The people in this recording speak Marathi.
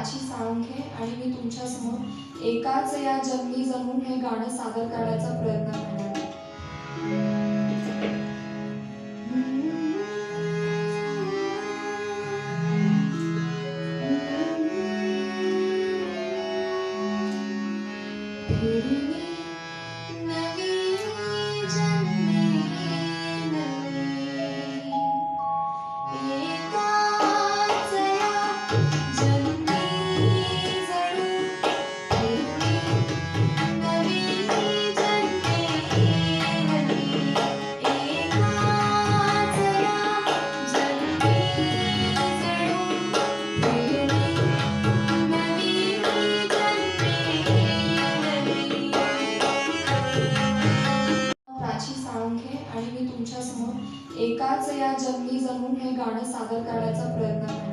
प्राची साळुंखे आणि मी तुमच्यासमोर एकाच या जन्मी जणून हे गाणं सादर करण्याचा प्रयत्न करणार आहे. फिर मी नवी जन्मी नवी एकाच या जन्मी जणू फिर मी नवी जन्मी नवी एकाच या जन्मी जणू फिर मी नवी प्राची साळुंखे आणि मी तुमच्यासमोर एकाच या जन्मी जणून हे गाणं सादर करण्याचा प्रयत्न करते.